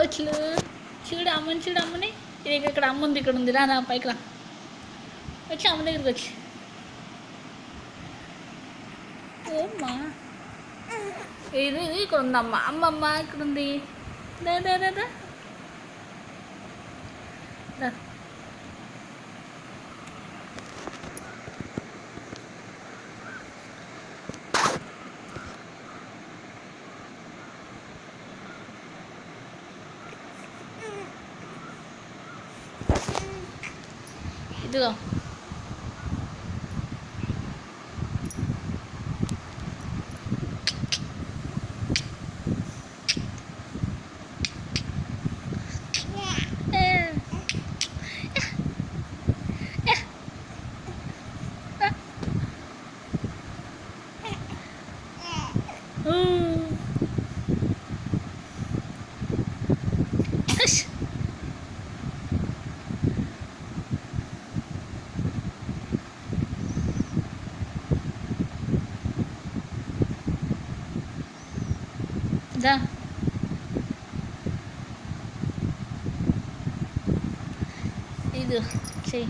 వచ్చలు చూడు అమ్మని, చూడు అమ్మని. ఇది ఇక్కడ అమ్మ ఉంది, ఇక్కడ ఉంది. రా నా పైకి రా. వచ్చి అమ్మ దగ్గరికి వచ్చి. ఓమ్మా ఇది ఇక్కడ ఉందమ్మ. అమ్మమ్మ ఇక్కడ ఉంది. దా దా దా దా దా. ఇదిగో దా. ఇది చెయ్యి.